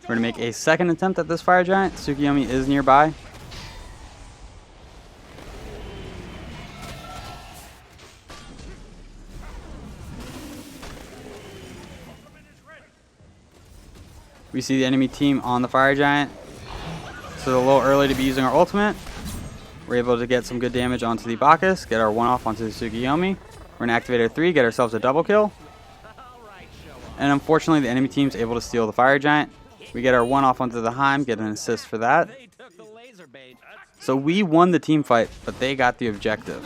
We're going to make a second attempt at this fire giant. Tsukiyomi is nearby. We see the enemy team on the fire giant. So a little early to be using our ultimate. We're able to get some good damage onto the Bacchus, get our 1 off onto the Tsukiyomi. We're going to activate our 3, get ourselves a double kill. And unfortunately, the enemy team's able to steal the fire giant. We get our 1 off onto the Heim, get an assist for that. So we won the team fight, but they got the objective.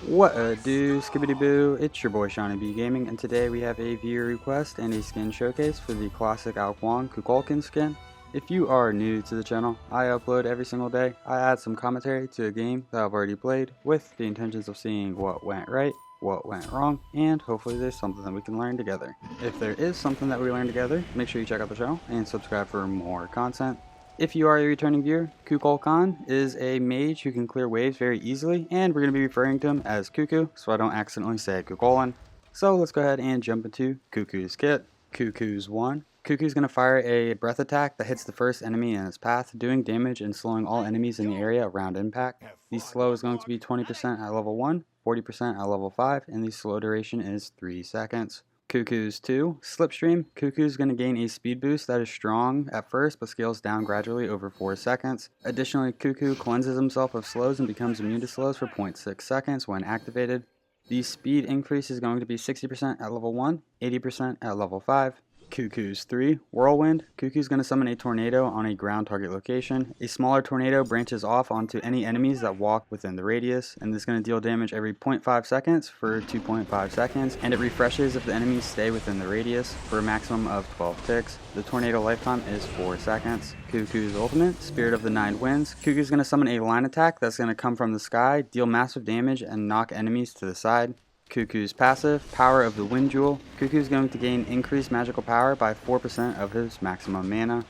What a do, skibbity boo, it's your boy Shawnee B Gaming, and today we have a viewer request and a skin showcase for the classic Ao Kuang Kukulkan skin. If you are new to the channel, I upload every single day. I add some commentary to a game that I've already played with the intentions of seeing what went right, what went wrong, and hopefully there's something that we can learn together. If there is something that we learn together, make sure you check out the channel and subscribe for more content. If you are a returning viewer, Kukulkan is a mage who can clear waves very easily, and we're going to be referring to him as Kuku, so I don't accidentally say Kukulkan. So let's go ahead and jump into Kuku's kit. Kuku's 1. Kuku's going to fire a breath attack that hits the first enemy in its path, doing damage and slowing all enemies in the area around impact. The slow is going to be 20% at level 1, 40% at level 5, and the slow duration is 3 seconds. Kuku's 2, Slipstream. Kuku's going to gain a speed boost that is strong at first but scales down gradually over 4 seconds. Additionally, Kuku cleanses himself of slows and becomes immune to slows for 0.6 seconds when activated. The speed increase is going to be 60% at level 1, 80% at level 5. Kuku's 3, Whirlwind. Kuku's going to summon a tornado on a ground target location. A smaller tornado branches off onto any enemies that walk within the radius, and this is going to deal damage every 0.5 seconds for 2.5 seconds, and it refreshes if the enemies stay within the radius for a maximum of 12 ticks. The tornado lifetime is 4 seconds. Kuku's ultimate, Spirit of the Nine Winds. Kuku's going to summon a line attack that's going to come from the sky, deal massive damage, and knock enemies to the side. Kuku's passive, Power of the Wind Jewel. Kuku's going to gain increased magical power by 4% of his maximum mana.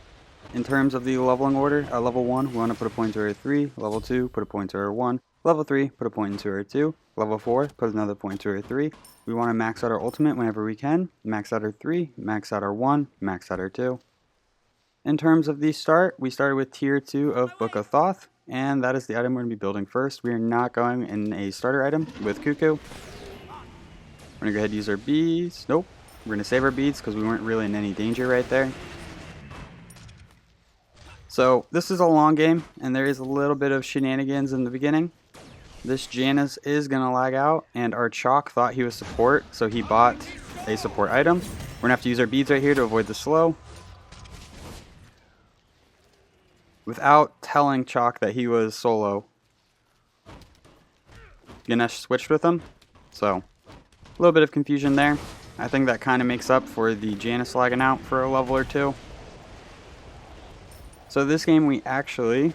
In terms of the leveling order, at level 1, we want to put a point to our 3, level 2, put a point to our 1, level 3, put a point into our 2, level 4, put another point to our 3. We want to max out our ultimate whenever we can, max out our 3, max out our 1, max out our 2. In terms of the start, we started with tier 2 of Book of Thoth, and that is the item we're going to be building first. We are not going in a starter item with Kuku. We're going to go ahead and use our beads. Nope. We're going to save our beads because we weren't really in any danger right there. So this is a long game, and there is a little bit of shenanigans in the beginning. This Janus is going to lag out, and our Chalk thought he was support, so he bought a support item. We're going to have to use our beads right here to avoid the slow. Without telling Chalk that he was solo, Ganesh switched with him, so a little bit of confusion there. I think that kind of makes up for the Janus lagging out for a level or 2. So this game we actually,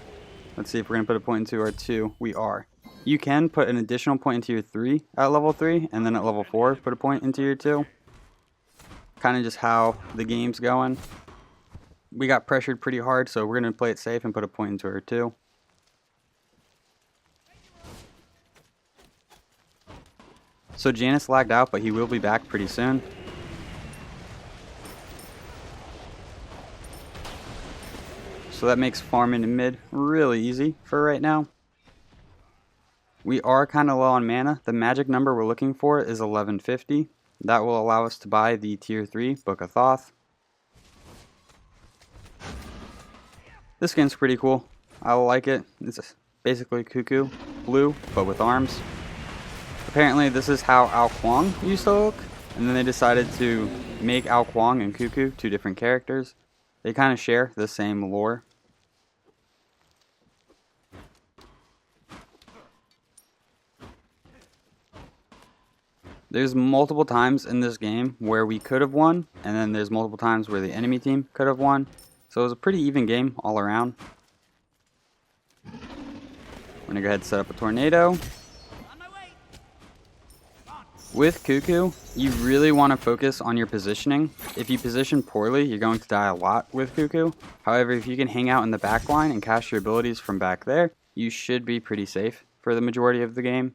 let's see if we're going to put a point into our 2. We are. You can put an additional point into your 3 at level 3, and then at level 4 put a point into your 2. Kind of just how the game's going. We got pressured pretty hard, so we're going to play it safe and put a point into our 2. So Janus lagged out, but he will be back pretty soon. So that makes farming in mid really easy for right now. We are kind of low on mana. The magic number we're looking for is 1150. That will allow us to buy the tier 3 Book of Thoth. This skin's pretty cool. I like it. It's basically Kuku blue, but with arms. Apparently this is how Ao Kuang used to look, and then they decided to make Ao Kuang and Kuku 2 different characters. They kind of share the same lore. There's multiple times in this game where we could have won, and then there's multiple times where the enemy team could have won. So it was a pretty even game all around. I'm going to go ahead and set up a tornado. With Kuku, you really want to focus on your positioning. If you position poorly, you're going to die a lot with Kuku. However, if you can hang out in the back line and cast your abilities from back there, you should be pretty safe for the majority of the game.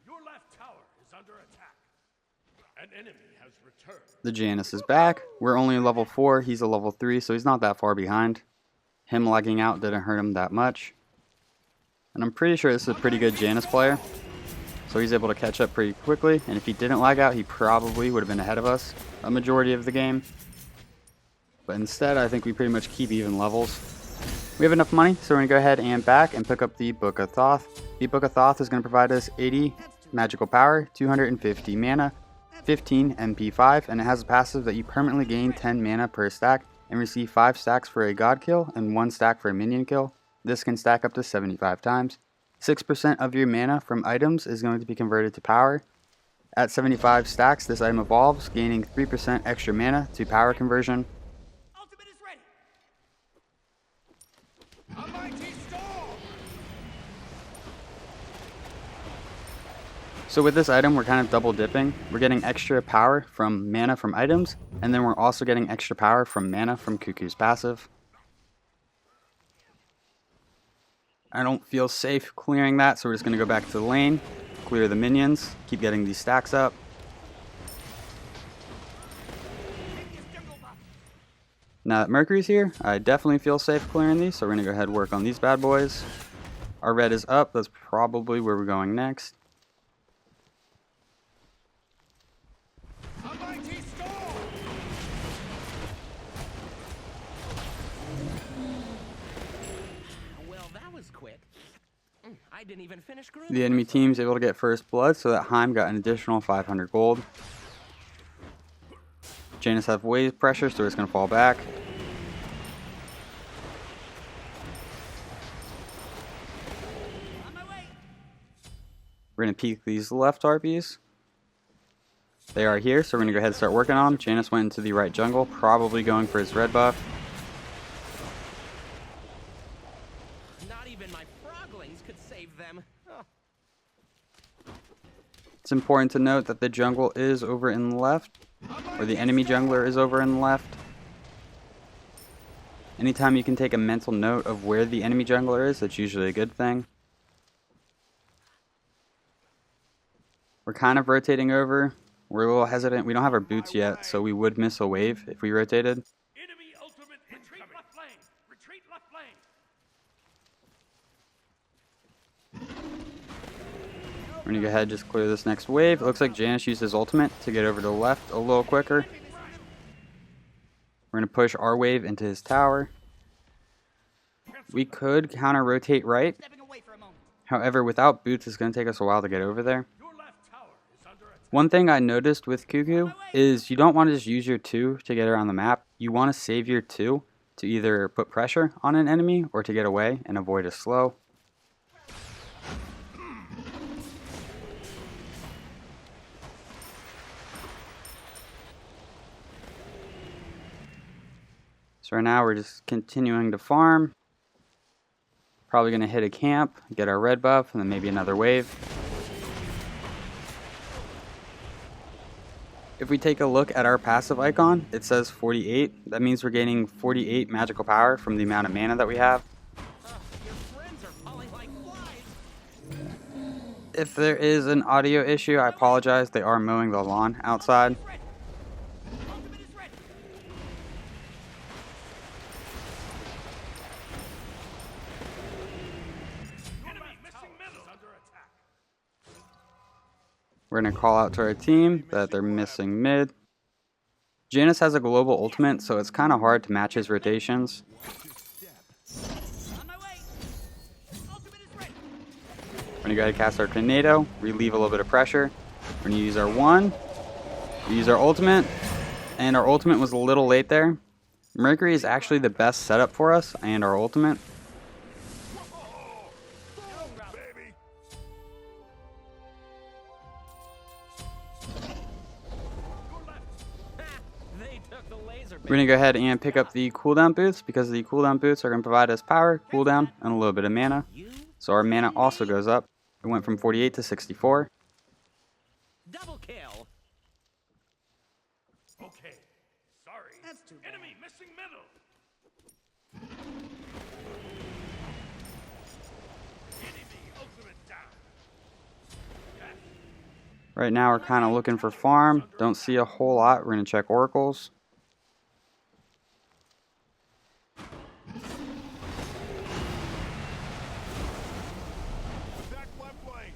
The Janus is back. We're only level 4, he's a level 3, so he's not that far behind. Him lagging out didn't hurt him that much. And I'm pretty sure this is a pretty good Janus player. So he's able to catch up pretty quickly, and if he didn't lag out, he probably would have been ahead of us a majority of the game. But instead, I think we pretty much keep even levels. We have enough money, so we're going to go ahead and back and pick up the Book of Thoth. The Book of Thoth is going to provide us 80 magical power, 250 mana, 15 MP5, and it has a passive that you permanently gain 10 mana per stack and receive 5 stacks for a god kill and 1 stack for a minion kill. This can stack up to 75 times. 6% of your mana from items is going to be converted to power. At 75 stacks, this item evolves, gaining 3% extra mana to power conversion. Ultimate is ready. A mighty storm. So with this item, we're kind of double dipping. We're getting extra power from mana from items, and then we're also getting extra power from mana from Kuku's passive. I don't feel safe clearing that, so we're just going to go back to the lane, clear the minions, keep getting these stacks up. Now that Mercury's here, I definitely feel safe clearing these, so we're going to go ahead and work on these bad boys. Our red is up, that's probably where we're going next. Quick. I didn't even finish The enemy team's able to get first blood, so that Heim got an additional 500 gold. Janus have wave pressure, so it's going to fall back. On my way. We're going to peek these left harpies. They are here, so we're going to go ahead and start working on them. Janus went into the right jungle, probably going for his red buff. Could save them. Oh. It's important to note that the jungle is over in the left, or the enemy jungler is over in the left. Anytime you can take a mental note of where the enemy jungler is, that's usually a good thing. We're kind of rotating over. We're a little hesitant. We don't have our boots yet, so we would miss a wave if we rotated. Enemy ultimate retreat left lane. Retreat left lane. We're going to go ahead and just clear this next wave. It looks like Janus used his ultimate to get over to the left a little quicker. We're going to push our wave into his tower. We could counter-rotate right. However, without boots, it's going to take us a while to get over there. One thing I noticed with Kuku is you don't want to just use your 2 to get around the map. You want to save your 2 to either put pressure on an enemy or to get away and avoid a slow. So right now we're just continuing to farm. Probably going to hit a camp, get our red buff, and then maybe another wave. If we take a look at our passive icon, it says 48. That means we're gaining 48 magical power from the amount of mana that we have. If there is an audio issue, I apologize. They are mowing the lawn outside. We're going to call out to our team that they're missing mid. Janus has a global ultimate, so it's kind of hard to match his rotations. We're going to go ahead and cast our tornado, relieve a little bit of pressure. We're going to use our 1, use our ultimate, and our ultimate was a little late there. Mercury is actually the best setup for us and our ultimate. We're going to go ahead and pick up the cooldown boots because the cooldown boots are going to provide us power, cooldown, and a little bit of mana. So our mana also goes up. It went from 48 to 64. Double kill. Okay. Sorry. That's too bad. Enemy missing middle. Enemy ultimate down. Yes. Right now we're kind of looking for farm. Don't see a whole lot. We're going to check oracles. Attack left lane.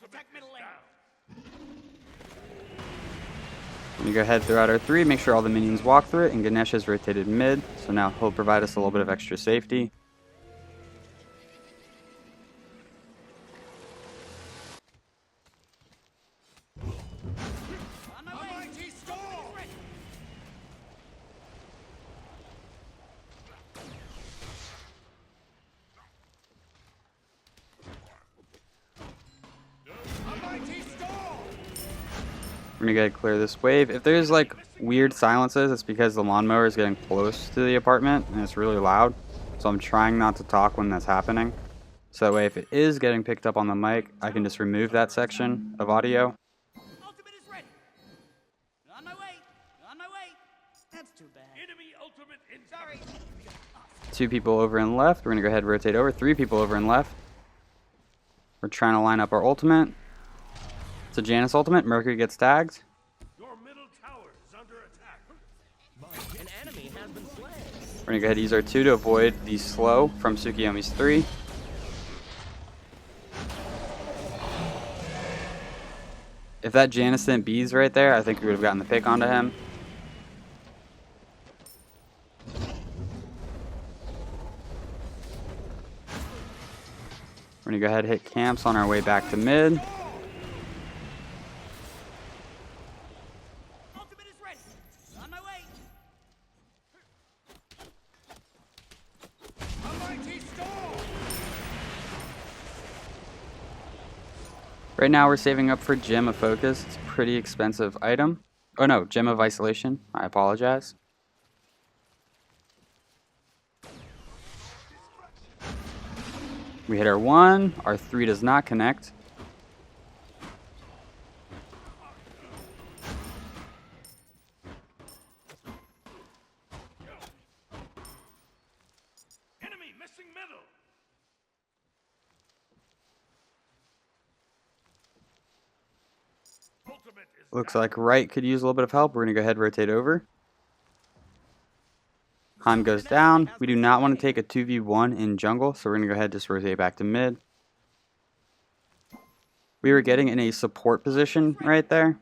Attack middle lane. We go ahead throughout our 3, make sure all the minions walk through it, and Ganesh has rotated mid, so now he'll provide us a little bit of extra safety. We're gonna go ahead and clear this wave. If there's like weird silences, it's because the lawnmower is getting close to the apartment and it's really loud. So I'm trying not to talk when that's happening. So that way if it is getting picked up on the mic, I can just remove that section of audio. Ultimate is ready. On my way. On my way. That's too bad. Enemy ultimate incoming. Sorry. 2 people over and left. We're gonna go ahead and rotate over. 3 people over and left. We're trying to line up our ultimate. It's a Janus ultimate. Mercury gets tagged. Your middle tower is under attack. An enemy has been slain. We're gonna go ahead and use our 2 to avoid the slow from Tsukiyomi's 3. If that Janus didn't bees right there, I think we would have gotten the pick onto him. We're gonna go ahead and hit camps on our way back to mid. Ultimate is ready. On my way. A mighty storm. Right now we're saving up for Gem of Focus. It's a pretty expensive item. Oh no, Gem of Isolation. I apologize. We hit our 1. Our 3 does not connect. Enemy missing middle. Ultimate is Looks down. like right could use a little bit of help. We're going to go ahead and rotate over. Heim goes down. We do not want to take a 2v1 in jungle, so we're going to go ahead and just rotate back to mid. We were getting in a support position right there,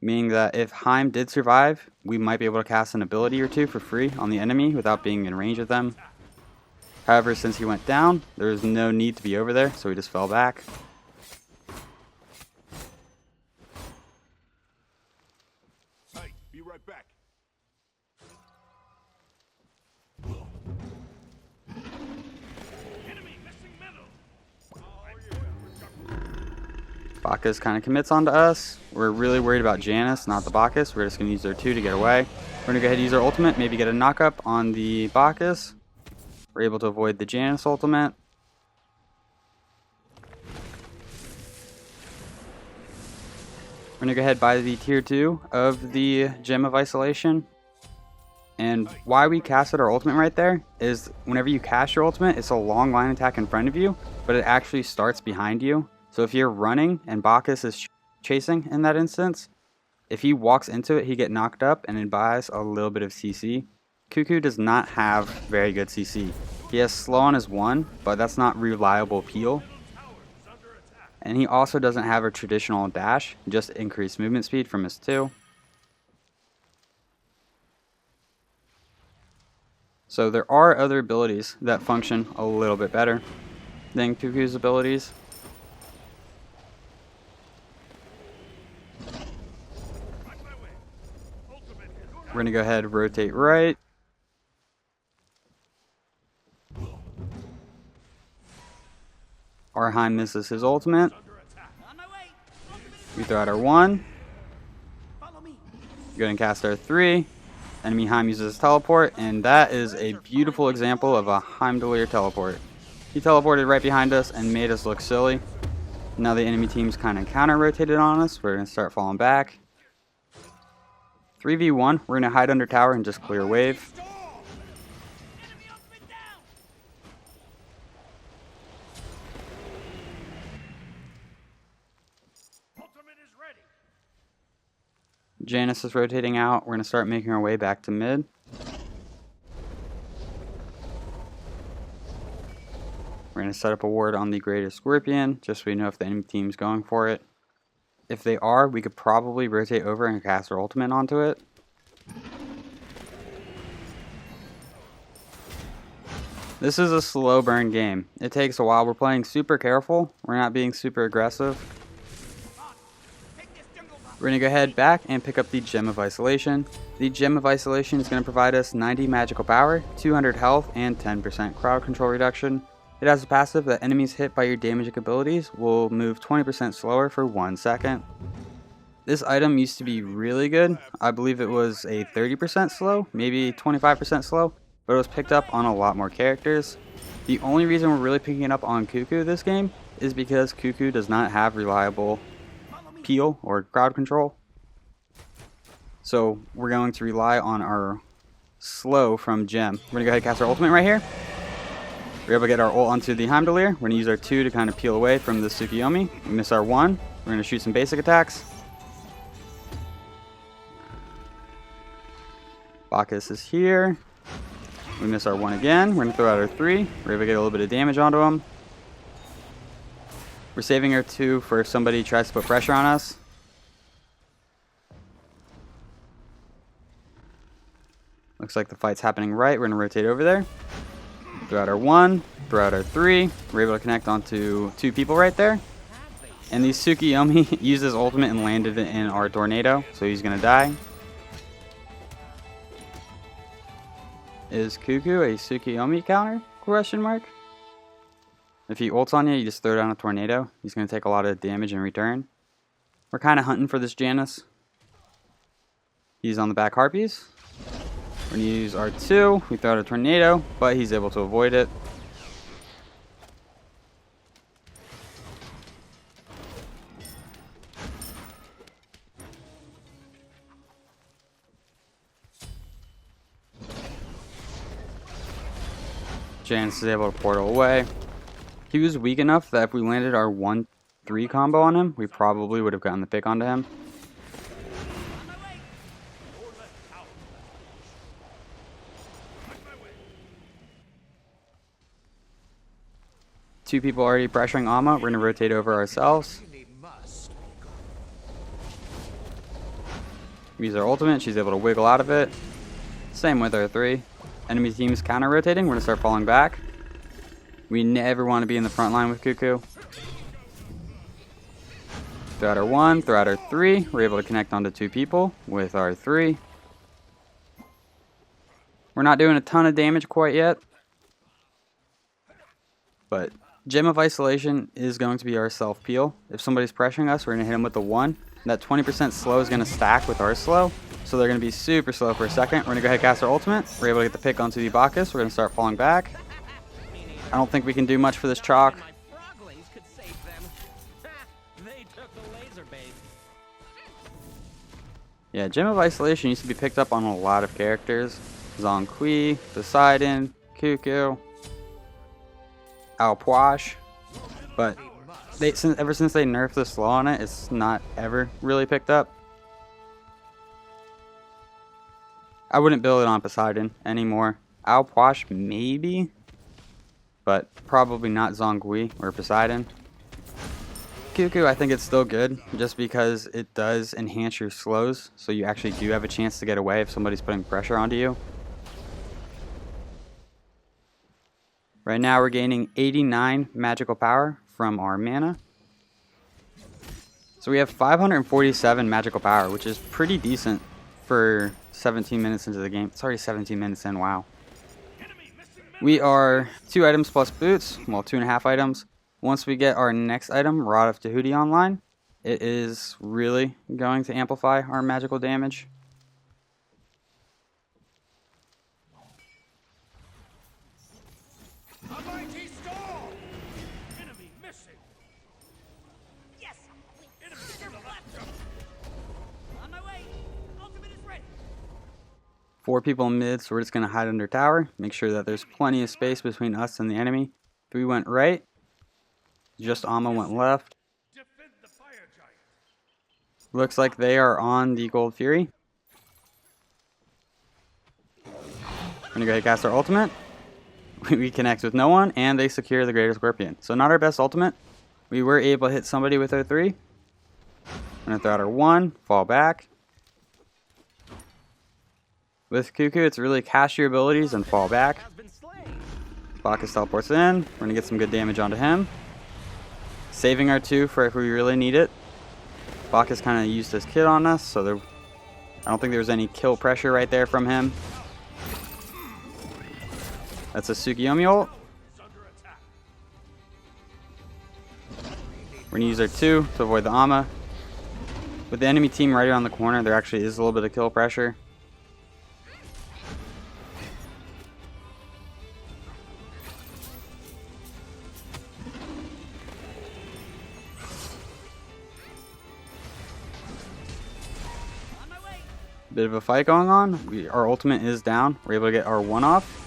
meaning that if Heim did survive, we might be able to cast an ability or 2 for free on the enemy without being in range of them. However, since he went down, there was no need to be over there, so we just fell back. Hey, be right back. Enemy missing middle. Bacchus kind of commits onto us. We're really worried about Janus, not the Bacchus. We're just going to use our 2 to get away. We're going to go ahead and use our ultimate, maybe get a knockup on the Bacchus. We're able to avoid the Janus ultimate. We're going to go ahead and buy the tier 2 of the Gem of Isolation. And why we casted our ultimate right there is whenever you cast your ultimate, it's a long line attack in front of you, but it actually starts behind you. So if you're running and Bacchus is chasing in that instance, if he walks into it, he get knocked up and it buys a little bit of CC. Cuckoo does not have very good CC. He has slow on his 1, but that's not reliable peel. And he also doesn't have a traditional dash, just increased movement speed from his 2. So there are other abilities that function a little bit better than Cuckoo's abilities. We're going to go ahead and rotate right. Arheim misses his ultimate. On my way. Ultimate is We throw out our 1. follow me. Go ahead and cast our 3. Enemy Heim uses his teleport, and that is a beautiful example of a Heimdallr teleport. He teleported right behind us and made us look silly. Now the enemy team's kind of counter-rotated on us. We're going to start falling back. 3v1, we're going to hide under tower and just clear wave. Enemy ultimate down. Janice is rotating out. We're going to start making our way back to mid. We're going to set up a ward on the Greater Scorpion, just so we know if the enemy team's going for it. If they are, we could probably rotate over and cast our ultimate onto it. This is a slow burn game. It takes a while. We're playing super careful. We're not being super aggressive. We're going to go ahead back and pick up the Gem of Isolation. The Gem of Isolation is going to provide us 90 magical power, 200 health, and 10% crowd control reduction. It has a passive that enemies hit by your damaging abilities will move 20% slower for 1 second. This item used to be really good. I believe it was a 30% slow, maybe 25% slow, but it was picked up on a lot more characters. The only reason we're really picking it up on Kuku this game is because Kuku does not have reliable peel or crowd control. So we're going to rely on our slow from Gem. We're going to go ahead and cast our ultimate right here. We're able to get our ult onto the Heimdallr. We're going to use our 2 to kind of peel away from the Tsukiyomi. We miss our 1. We're going to shoot some basic attacks. Bacchus is here. We miss our 1 again. We're going to throw out our 3. We're able to get a little bit of damage onto him. We're saving our 2 for if somebody tries to put pressure on us. Looks like the fight's happening right. We're going to rotate over there. Throw out our 1. Throw out our 3. We're able to connect onto 2 people right there. And the Tsukiyomi used his ultimate and landed it in our tornado. So he's going to die. Is Kuku a Tsukiyomi counter? Question mark. If he ults on you, you just throw down a tornado. He's going to take a lot of damage in return. We're kind of hunting for this Janus. He's on the back Harpies. We're going to use our 2. We throw out a tornado, but he's able to avoid it. Janus is able to portal away. He was weak enough that if we landed our 1-3 combo on him, we probably would have gotten the pick onto him. Two people already pressuring Amma. We're going to rotate over ourselves. Use our ultimate. She's able to wiggle out of it. Same with our 3. Enemy team's counter rotating. We're going to start falling back. We never want to be in the front line with Kuku. Throw out our 1. Throw out our 3. We're able to connect onto 2 people with our 3. We're not doing a ton of damage quite yet. But Gem of Isolation is going to be our self-peel. If somebody's pressuring us, we're going to hit them with the 1. That 20% slow is going to stack with our slow. So they're going to be super slow for a second. We're going to go ahead and cast our ultimate. We're able to get the pick onto the Bacchus. We're going to start falling back. I don't think we can do much for this chalk. Yeah, Gem of Isolation used to be picked up on a lot of characters. Zhong Kui, Poseidon, Kuku, Alpoash. But ever since they nerfed the slow on it, it's not ever really picked up. I wouldn't build it on Poseidon anymore. Alpoash maybe, but probably not Zhong Kui or Poseidon. Kuku, I think it's still good, just because it does enhance your slows, so you actually do have a chance to get away if somebody's putting pressure onto you. Right now we're gaining 89 magical power from our mana. So we have 547 magical power, which is pretty decent for 17 minutes into the game. It's already 17 minutes in, wow. We are 2 items plus boots, well 2.5 items. Once we get our next item, Rod of Tahuti, online, it is really going to amplify our magical damage. A mighty storm! Enemy missing! Yes! Enemy to the left! On my way! Ultimate is ready! 4 people in mid, so we're just going to hide under tower. Make sure that there's plenty of space between us and the enemy. 3 went right. Just Amma went left. Defend the fire giant! Looks like they are on the Gold Fury. I'm gonna go ahead and cast our ultimate. We connect with no one, and they secure the Greater Scorpion. So not our best ultimate. We were able to hit somebody with our 3. I'm gonna throw out our 1, fall back. With Cuckoo, it's really cast your abilities and fall back. Bacchus teleports in. We're gonna get some good damage onto him. Saving our 2 for if we really need it. Bacchus kind of used his kit on us, so I don't think there was any kill pressure right there from him. That's a Tsukiyomi ult. We're going to use our 2 to avoid the Ama. With the enemy team right around the corner, there actually is a little bit of kill pressure. Bit of a fight going on. Our ultimate is down. We're able to get our 1 off.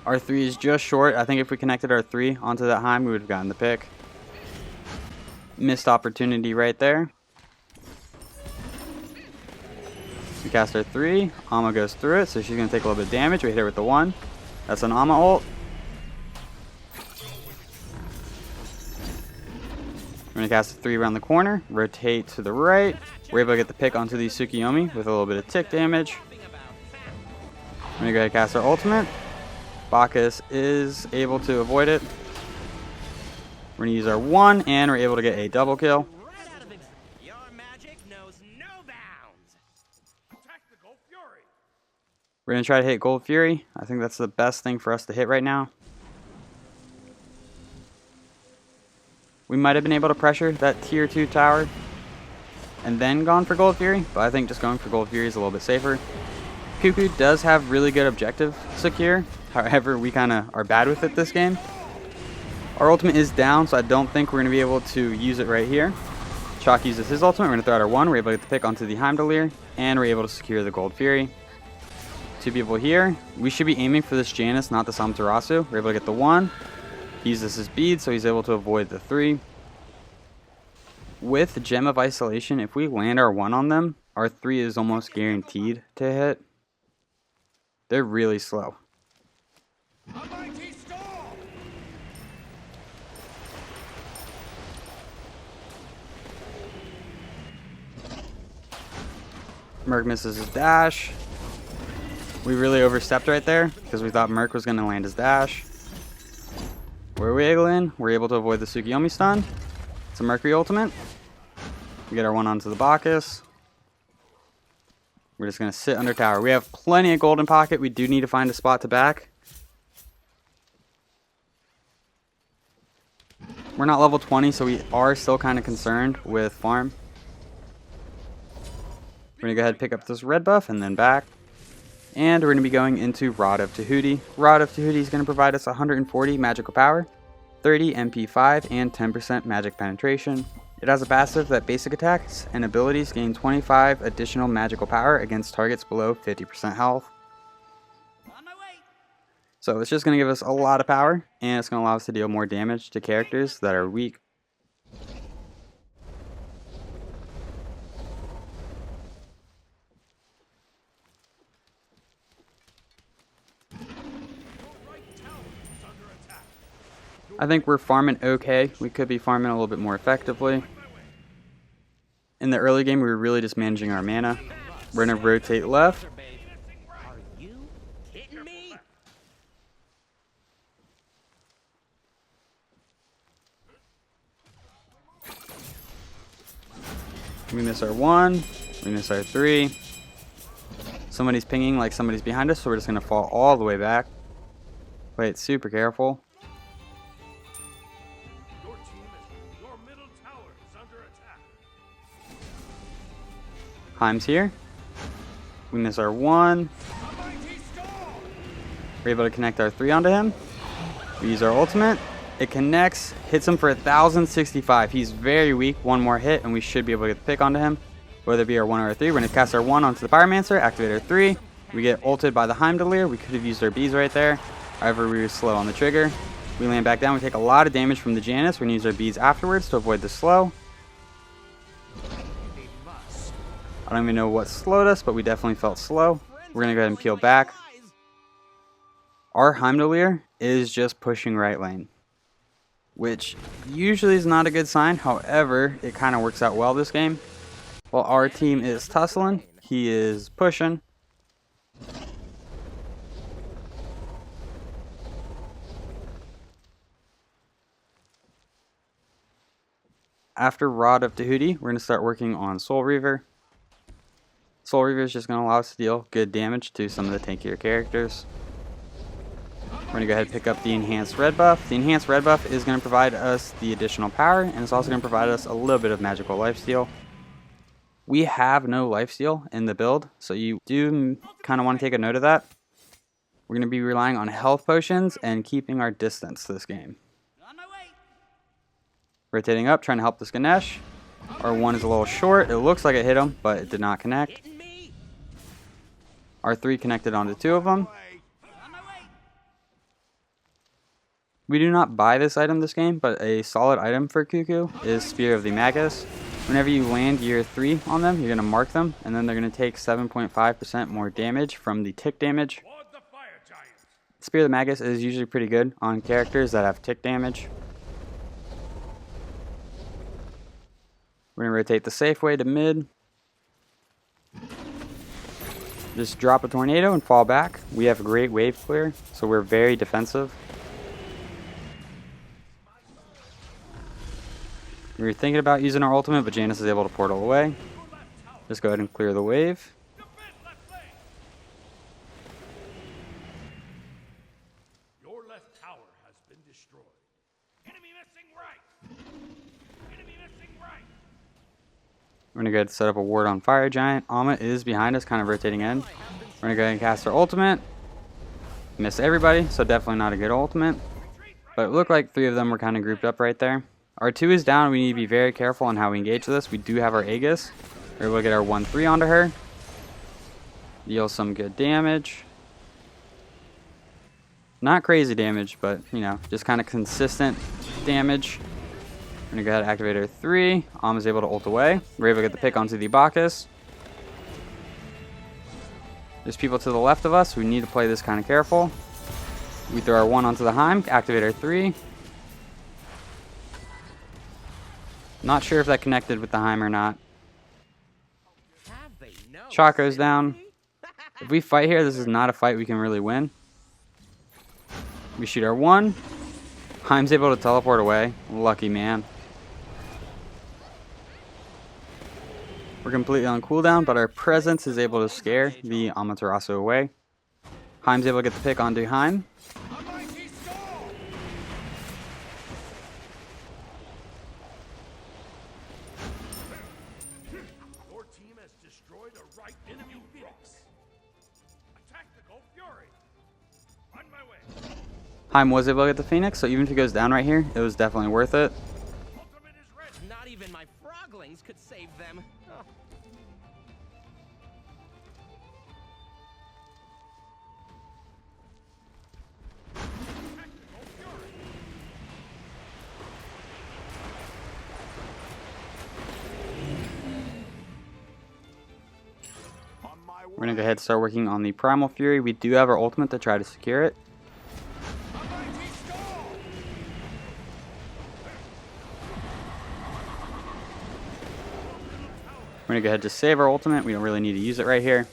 Our 3 is just short. I think if we connected our 3 onto that Heim, we would have gotten the pick. Missed opportunity right there. We cast our 3. Ama goes through it, so she's going to take a little bit of damage. We hit her with the 1. That's an Ama ult. We're going to cast a 3 around the corner. Rotate to the right. We're able to get the pick onto the Tsukiyomi with a little bit of tick damage. I'm going to go ahead and cast our ultimate. Bacchus is able to avoid it. We're going to use our 1, and we're able to get a double kill. Your magic knows no bounds. Attack the Gold Fury. We're going to try to hit Gold Fury. I think that's the best thing for us to hit right now. We might have been able to pressure that tier 2 tower and then gone for Gold Fury, but I think just going for Gold Fury is a little bit safer. Cuckoo does have really good objective secure. However, we kind of are bad with it this game. Our ultimate is down, so I don't think we're going to be able to use it right here. Chalk uses his ultimate. We're going to throw out our 1. We're able to get the pick onto the Heimdallr, and we're able to secure the Gold Fury. 2 people here. We should be aiming for this Janus, not the Amaterasu. We're able to get the 1. He uses his bead, so he's able to avoid the 3. With Gem of Isolation, if we land our 1 on them, our 3 is almost guaranteed to hit. They're really slow. A mighty storm. Merc misses his dash. We really overstepped right there because we thought Merc was going to land his dash. We're wiggling. We're able to avoid the Tsukiyomi stun. It's a Mercury ultimate. We get our 1 onto the Bacchus. We're just going to sit under tower. We have plenty of gold in pocket. We do need to find a spot to back. We're not level 20, so we are still kind of concerned with farm. We're going to go ahead and pick up this red buff and then back. And we're going to be going into Rod of Tahuti. Rod of Tahuti is going to provide us 140 magical power, 30 MP5, and 10% magic penetration. It has a passive that basic attacks and abilities gain 25 additional magical power against targets below 50% health. On my way. So it's just going to give us a lot of power, and it's going to allow us to deal more damage to characters that are weak. I think we're farming okay. We could be farming a little bit more effectively. In the early game, we were really just managing our mana. We're going to rotate left. Are you kidding me? We miss our 1. We miss our 3. Somebody's pinging like somebody's behind us, so we're just going to fall all the way back. Play it super careful. Your middle tower is under attack. Heim's here. We miss our 1. A mighty storm. We're able to connect our 3 onto him. We use our ultimate. It connects, hits him for 1065. He's very weak. 1 more hit, and we should be able to get the pick onto him. Whether it be our 1 or our 3. We're going to cast our 1 onto the Pyromancer, activate our 3. We get ulted by the Heimdallr. We could have used our bees right there. However, we were slow on the trigger. We land back down. We take a lot of damage from the Janus. We're going to use our bees afterwards to avoid the slow. I don't even know what slowed us, but we definitely felt slow. We're going to go ahead and peel back. Our Heimdallr is just pushing right lane, which usually is not a good sign. However, it kind of works out well this game. While our team is tussling, he is pushing. After Rod of Tahuti, we're going to start working on Soul Reaver. Soul Reaver is just going to allow us to deal good damage to some of the tankier characters. We're going to go ahead and pick up the Enhanced Red Buff. The Enhanced Red Buff is going to provide us the additional power, and it's also going to provide us a little bit of magical lifesteal. We have no lifesteal in the build, so you do kind of want to take a note of that. We're going to be relying on health potions and keeping our distance this game. On my way. Rotating up, trying to help this Ganesh. Our one is a little short. It looks like it hit him, but it did not connect. Our 3 connected onto 2 of them. On my way. We do not buy this item this game, but a solid item for Kuku is Spear of the Magus. Whenever you land year 3 on them, you're going to mark them, and then they're going to take 7.5% more damage from the tick damage. Spear of the Magus is usually pretty good on characters that have tick damage. We're going to rotate the safe way to mid. Just drop a tornado and fall back. We have great wave clear, so we're very defensive. We were thinking about using our ultimate, but Janus is able to portal away. Just go ahead and clear the wave. Your left tower has been destroyed. Enemy missing right. Enemy missing right. We're going to go ahead and set up a ward on Fire Giant. Amma is behind us, kind of rotating in. We're going to go ahead and cast our ultimate. Miss everybody, so definitely not a good ultimate. But it looked like 3 of them were kind of grouped up right there. Our 2 is down. We need to be very careful on how we engage this. We do have our Aegis. We're able to get our 1-3 onto her. Deal some good damage. Not crazy damage, but, you know, just kind of consistent damage. We're going to go ahead and activate our 3. Amma's able to ult away. We're able to get the pick onto the Bacchus. There's people to the left of us. We need to play this kind of careful. We throw our 1 onto the Heim, activate our 3. Not sure if that connected with the Heim or not. Shot goes down. If we fight here, this is not a fight we can really win. We shoot our 1. Heim's able to teleport away. Lucky man. We're completely on cooldown, but our presence is able to scare the Amaterasu away. Heim's able to get the pick onto Heim. Your team has destroyed a right enemy Phoenix. A tactical fury. On my way. Heim was able to get the Phoenix, so even if he goes down right here, it was definitely worth it. Ultimate is ready. Not even my froglings could save them. Oh. Tactical fury. We're going to go ahead and start working on the Primal Fury. We do have our ultimate to try to secure it. We're going to go ahead and just save our ultimate. We don't really need to use it right here.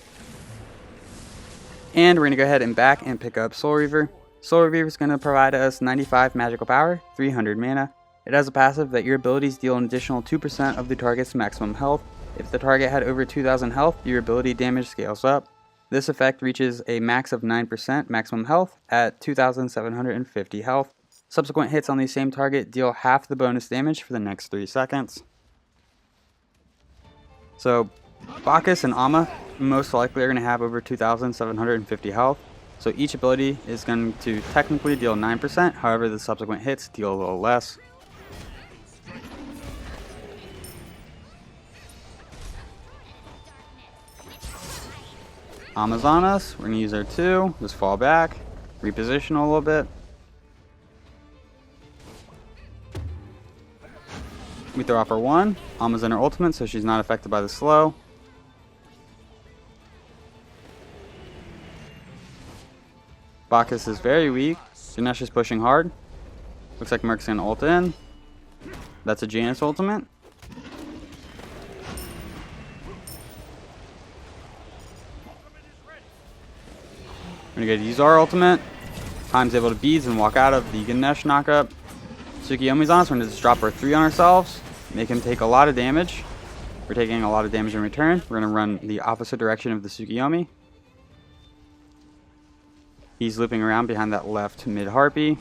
And we're going to go ahead and back and pick up Soul Reaver. Soul Reaver is going to provide us 95 magical power, 300 mana. It has a passive that your abilities deal an additional 2% of the target's maximum health. If the target had over 2000 health, your ability damage scales up. This effect reaches a max of 9% maximum health at 2750 health. Subsequent hits on the same target deal half the bonus damage for the next 3 seconds. So, Bacchus and Amma most likely are going to have over 2750 health. So each ability is going to technically deal 9%, however the subsequent hits deal a little less. Amma's on us. We're going to use our 2. Just fall back. Reposition a little bit. We throw off our 1. Amma's in her ultimate, so she's not affected by the slow. Bacchus is very weak. Ganesh is pushing hard. Looks like Merc's gonna ult in. That's a Janus ultimate. We're gonna go use our ultimate. Time's able to beads and walk out of the Ganesh knockup. Tsukiyomi's on us. We're gonna just drop our 3 on ourselves. Make him take a lot of damage. We're taking a lot of damage in return. We're gonna run the opposite direction of the Tsukiyomi. He's looping around behind that left mid harpy.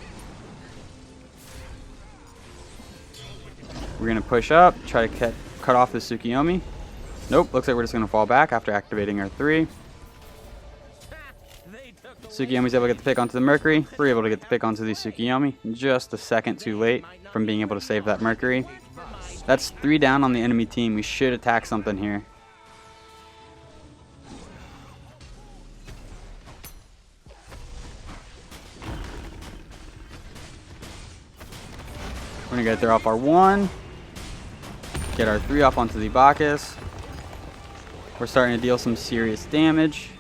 We're gonna push up, try to cut off the Tsukiyomi. Nope, looks like we're just gonna fall back after activating our 3. Tsukiyomi's able to get the pick onto the Mercury. We're able to get the pick onto the Tsukiyomi. Just a second too late from being able to save that Mercury. That's 3 down on the enemy team. We should attack something here. We're gonna go throw off our 1. Get our 3 off onto the Bacchus. We're starting to deal some serious damage.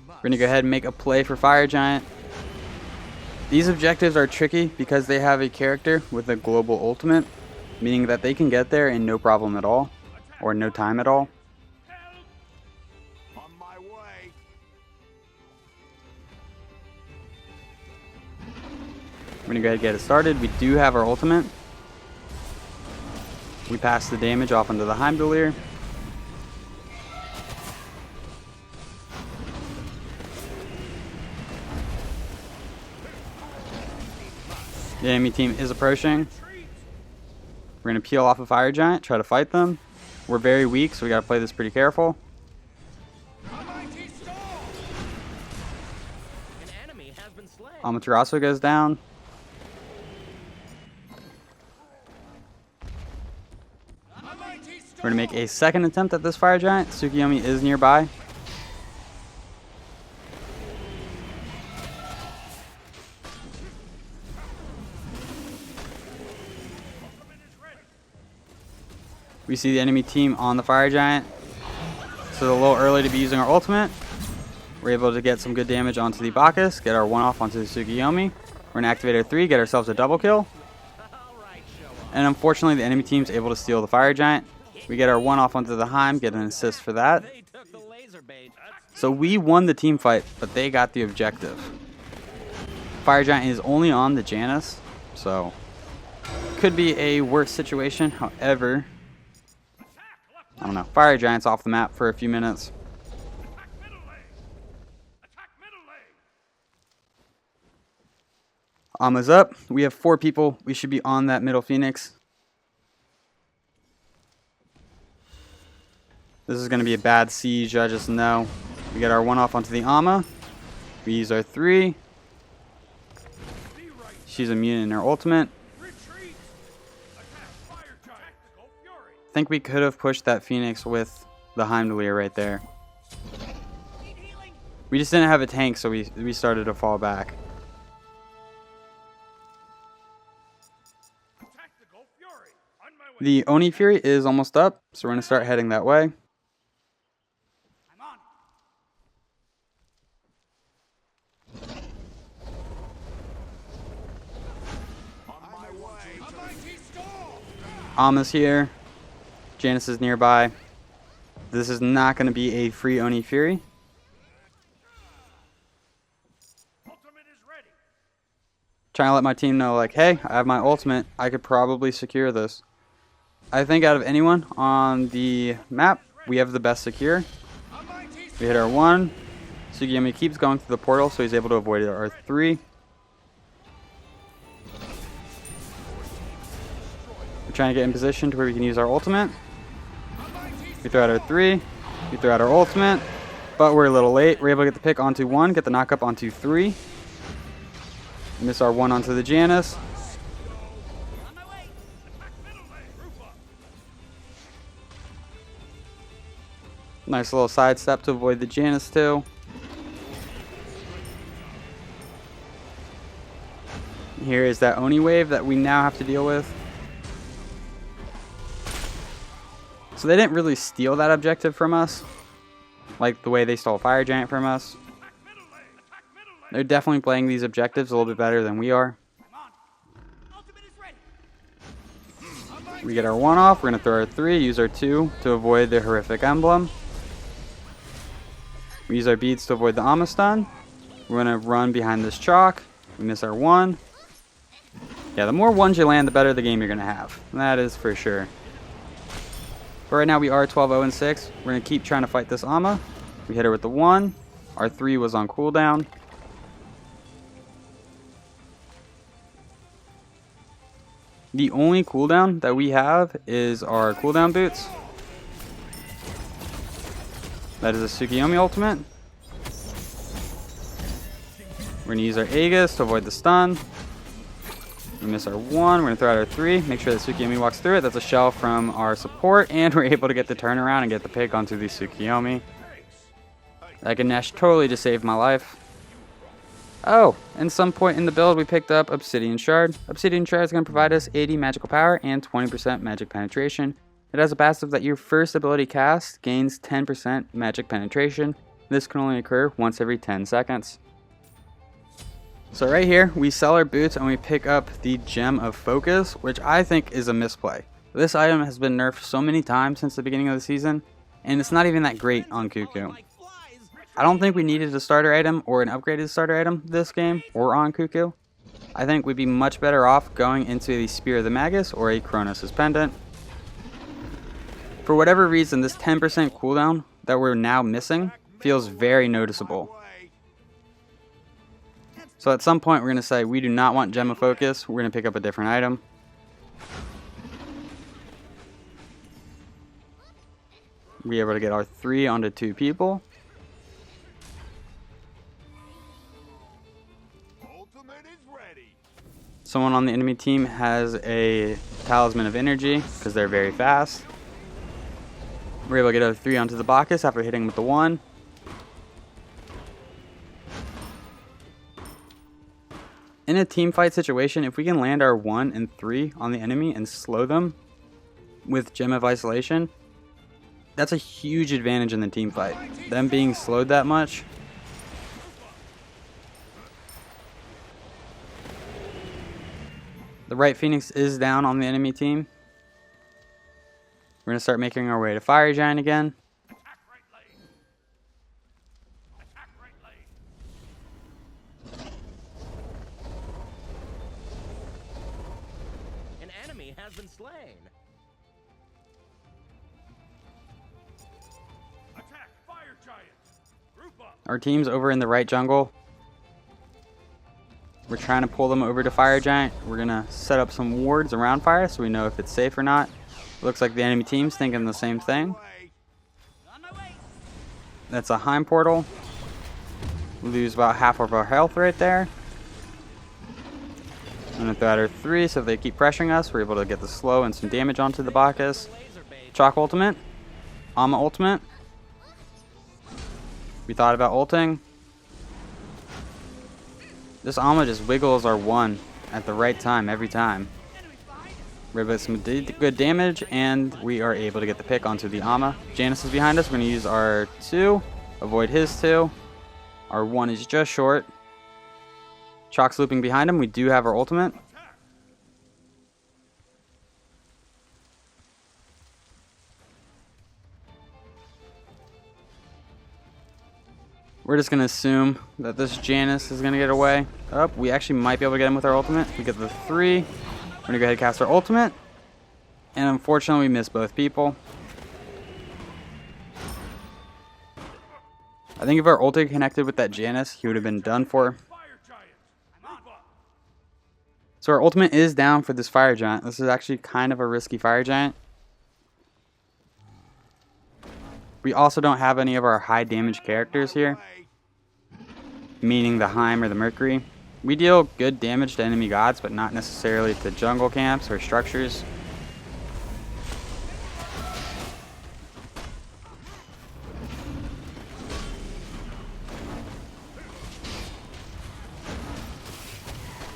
We're gonna go ahead and make a play for Fire Giant. These objectives are tricky because they have a character with a global ultimate, meaning that they can get there in no problem at all, or no time at all. On my way. We're gonna go ahead and get it started. We do have our ultimate. We pass the damage off into the Heimdallr. The enemy team is approaching. We're going to peel off a Fire Giant, try to fight them. We're very weak, so we got to play this pretty careful. Amaterasu goes down. We're going to make a second attempt at this Fire Giant. Tsukiyomi is nearby. We see the enemy team on the Fire Giant. So it's a little early to be using our ultimate. We're able to get some good damage onto the Bacchus, get our 1 off onto the Tsukiyomi. We're going to activate our 3, get ourselves a double kill. And unfortunately, the enemy team's able to steal the Fire Giant. We get our 1 off onto the Heim, get an assist for that. So we won the team fight, but they got the objective. Fire Giant is only on the Janus, so could be a worse situation. However, I don't know. Fire Giant's off the map for a few minutes. Attack middle lane. Attack middle lane. Amma's up. We have 4 people. We should be on that middle Phoenix. This is going to be a bad siege, I just know. We get our 1 off onto the Amma. We use our 3. She's immune in her ultimate. Retreat. Attack Fire Giant. Tactical Fury. I think we could have pushed that Phoenix with the Heimdallr right there. We just didn't have a tank, so we started to fall back. Tactical Fury. On my way. The Oni Fury is almost up, so we're going to start heading that way. I'm on. On my way. A mighty storm. Amma's here. Janus is nearby. This is not going to be a free Oni Fury. Ultimate is ready. Trying to let my team know, like, hey, I have my ultimate. I could probably secure this. I think out of anyone on the map, we have the best secure. A mighty We hit our 1. Tsukiyomi keeps going through the portal, so he's able to avoid our 3. We're trying to get in position to where we can use our ultimate. We throw out our 3. We throw out our ultimate. But we're a little late. We're able to get the pick onto 1, get the knock up onto 3. Miss our 1 onto the Janus. On my way. Attack middle lane. Group up. Nice little sidestep to avoid the Janus too. Here is that Oni wave that we now have to deal with. So they didn't really steal that objective from us, like the way they stole Fire Giant from us. They're definitely playing these objectives a little bit better than we are. Ultimate is ready. We get our 1 off, we're going to throw our 3, use our 2 to avoid the horrific emblem. We use our beads to avoid the Amma stun. We're going to run behind this chalk. We miss our 1. Yeah, the more 1s you land, the better the game you're going to have. That is for sure. But right now we are 12-0-6. We're going to keep trying to fight this Amma. We hit her with the 1. Our 3 was on cooldown. The only cooldown that we have is our cooldown boots. That is a Tsukiyomi ultimate. We're going to use our Aegis to avoid the stun. We miss our 1. We're going to throw out our 3. Make sure that Tsukiyomi walks through it. That's a shell from our support. And we're able to get the turnaround and get the pick onto the Tsukiyomi. That Ganesh totally just saved my life. Oh, and some point in the build we picked up Obsidian Shard. Obsidian Shard is going to provide us 80 magical power and 20% magic penetration. It has a passive that your first ability cast gains 10% magic penetration. This can only occur once every 10 seconds. So right here, we sell our boots and we pick up the Gem of Focus, which I think is a misplay. This item has been nerfed so many times since the beginning of the season, and it's not even that great on Kuku. I don't think we needed a starter item or an upgraded starter item this game or on Kuku. I think we'd be much better off going into the Spear of the Magus or a Kronos' Pendant. For whatever reason, this 10% cooldown that we're now missing feels very noticeable. So at some point we're going to say we do not want Gem of Focus, we're going to pick up a different item. We're able to get our 3 onto 2 people. Someone on the enemy team has a Talisman of Energy because they're very fast. We're able to get a 3 onto the Bacchus after hitting with the 1. In a team fight situation, if we can land our 1 and 3 on the enemy and slow them with Gem of Isolation, that's a huge advantage in the team fight. Them being slowed that much. The right Phoenix is down on the enemy team. We're going to start making our way to Fire Giant again. Attack right lane. Attack right lane. An enemy has been slain. Attack Fire Giant. Group up. Our team's over in the right jungle. We're trying to pull them over to Fire Giant. We're going to set up some wards around Fire so we know if it's safe or not. Looks like the enemy team's thinking the same thing. On my way. That's a Heim portal. We lose about half of our health right there. I'm going to throw out our 3 so if they keep pressuring us, we're able to get the slow and some damage onto the Bacchus. Chalk ultimate. Amma ultimate. We thought about ulting. This Amma just wiggles our 1 at the right time every time. We're able to get some good damage, and we are able to get the pick onto the Amma. Janus is behind us. We're going to use our 2, avoid his 2. Our 1 is just short. Chalk's looping behind him. We do have our ultimate. We're just going to assume that this Janus is going to get away. Oh, we actually might be able to get him with our ultimate. We get the 3. We're going to go ahead and cast our ultimate. And unfortunately, we missed both people. I think if our ulti connected with that Janus, he would have been done for. Fire Giant. Group up. So our ultimate is down for this Fire Giant. This is actually kind of a risky Fire Giant. We also don't have any of our high damage characters here, meaning the Heim or the Mercury. We deal good damage to enemy gods, but not necessarily to jungle camps or structures.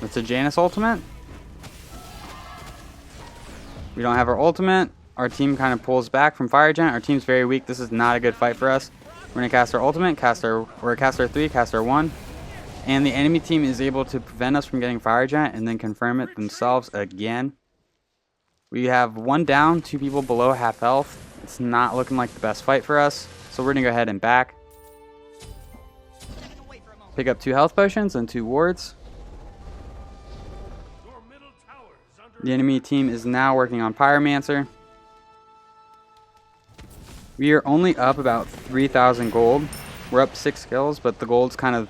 It's a Janus ultimate. We don't have our ultimate. Our team kind of pulls back from Fire Giant. Our team's very weak. This is not a good fight for us. We're going to cast our ultimate, cast our 3, cast our 1. And the enemy team is able to prevent us from getting Fire Giant and then confirm it themselves again. We have 1 down, 2 people below half health. It's not looking like the best fight for us. So we're going to go ahead and back. Pick up 2 health potions and 2 wards. The enemy team is now working on Pyromancer. We are only up about 3,000 gold. We're up 6 kills, but the gold's kind of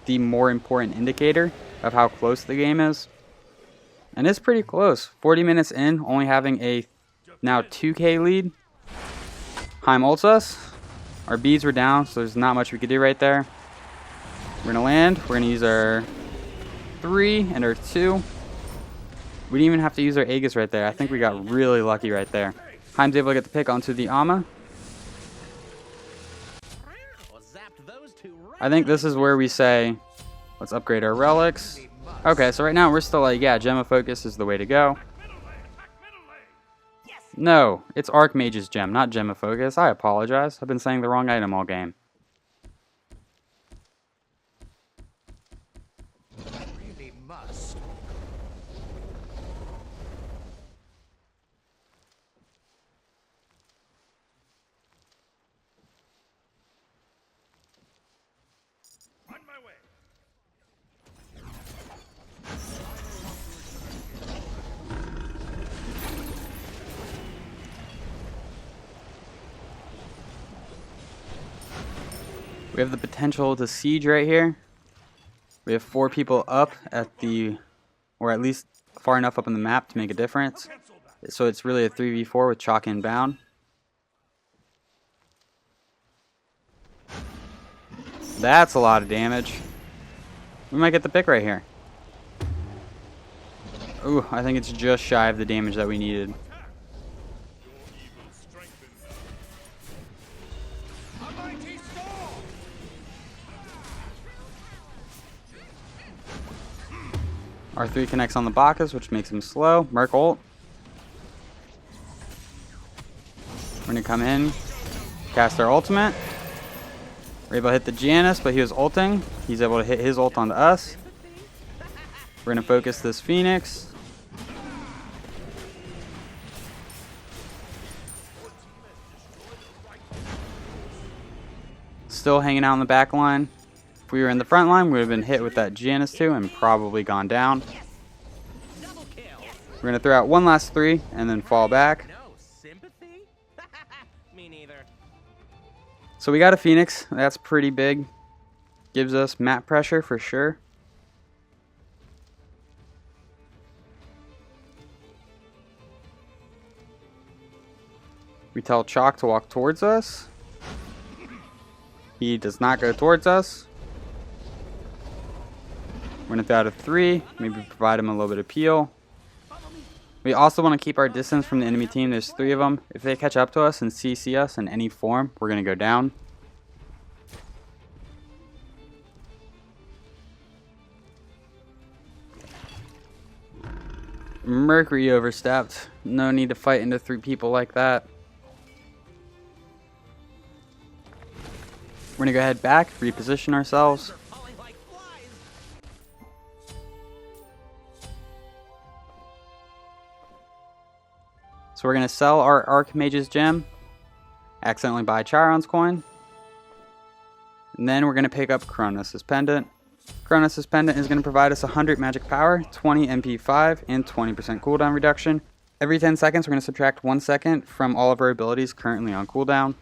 the more important indicator of how close the game is. And it's pretty close. 40 minutes in, only having a now 2k lead. Heim ults us. Our beads were down, so there's not much we could do right there. We're going to land. We're going to use our 3 and our 2. We didn't even have to use our Aegis right there. I think we got really lucky right there. Heim's able to get the pick onto the Amma. I think this is where we say, let's upgrade our relics. Okay, so right now we're still like, yeah, Gem of Focus is the way to go. No, it's Archmage's Gem, not Gem of Focus. I apologize. I've been saying the wrong item all game. Really must. On my way. We have the potential to siege right here. We have 4 people up at the, or at least far enough up on the map to make a difference. So it's really a 3v4 with Chalk inbound. That's a lot of damage. We might get the pick right here. Ooh, I think it's just shy of the damage that we needed. R3 connects on the Bacchus, which makes him slow. Merc ult. We're going to come in, cast our ultimate. We're able to hit the Janus, but he was ulting. He's able to hit his ult onto us. We're going to focus this Phoenix. Still hanging out in the back line. If we were in the front line, we would have been hit with that Janus too and probably gone down. We're going to throw out one last 3 and then fall back. No sympathy? Me neither. So we got a Phoenix. That's pretty big. Gives us map pressure for sure. We tell Chalk to walk towards us. He does not go towards us. We're going to throw out a 3. Maybe provide him a little bit of peel. We also want to keep our distance from the enemy team. There's 3 of them. If they catch up to us and CC us in any form, we're going to go down. Mercury overstepped. No need to fight into 3 people like that. We're going to go ahead back, reposition ourselves. So we're going to sell our Archmage's Gem, accidentally buy Chiron's coin, and then we're going to pick up Kronos' Pendant. Kronos' Pendant is going to provide us 100 magic power, 20 MP5, and 20% cooldown reduction. Every 10 seconds we're going to subtract 1 second from all of our abilities currently on cooldown.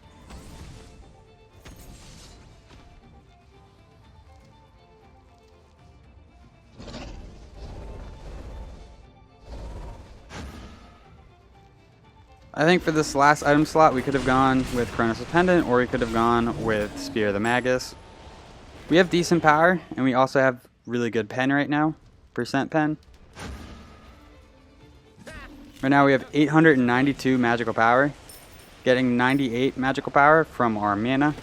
I think for this last item slot, we could have gone with Kronos' Pendant, or we could have gone with Spear of the Magus. We have decent power, and we also have really good pen right now. Percent pen. Right now we have 892 magical power. Getting 98 magical power from our mana.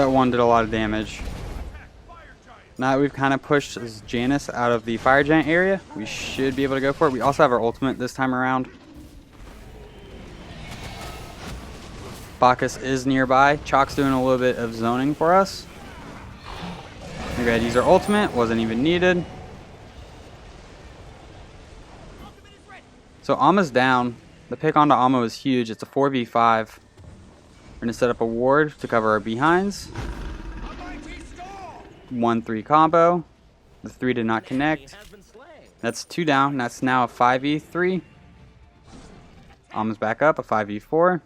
that one did a lot of damage. Now that we've kind of pushed Janus out of the fire giant area, we should be able to go for it. We also have our ultimate this time around. Bacchus is nearby. Chalk's doing a little bit of zoning for us. We gotta use our ultimate. Wasn't even needed. So Amma's down. The pick onto Amma was huge. It's a 4v5. We're gonna set up a ward to cover our behinds. 1-3 combo. The 3 did not connect. That's 2 down. That's now a 5v3. Amma's back up, a 5v4.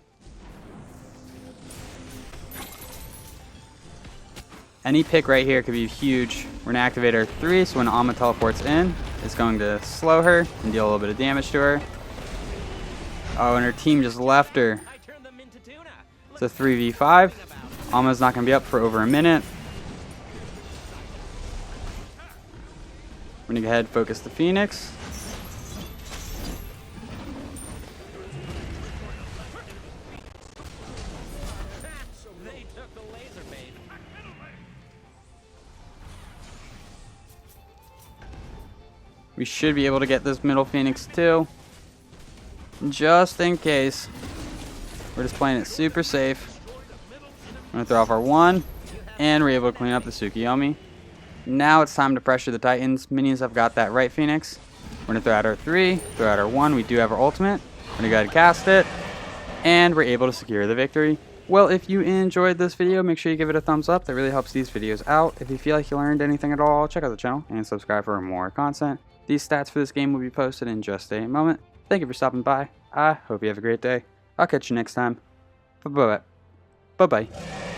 Any pick right here could be huge. We're gonna activate our 3, so when Amma teleports in, it's going to slow her and deal a little bit of damage to her. Oh, and her team just left her. It's a 3v5. Amma's not gonna be up for over a minute. We're gonna go ahead and focus the Phoenix. We should be able to get this middle Phoenix too. Just in case. We're just playing it super safe. I'm gonna throw off our 1. And we're able to clean up the Tsukiyomi. Now it's time to pressure the Titans. Minions have got that right Phoenix. We're gonna throw out our 3, throw out our 1. We do have our ultimate. We're gonna go ahead and cast it. And we're able to secure the victory. Well, if you enjoyed this video, make sure you give it a thumbs up. That really helps these videos out. If you feel like you learned anything at all, check out the channel and subscribe for more content. These stats for this game will be posted in just a moment. Thank you for stopping by. I hope you have a great day. I'll catch you next time. Bye-bye. Bye-bye.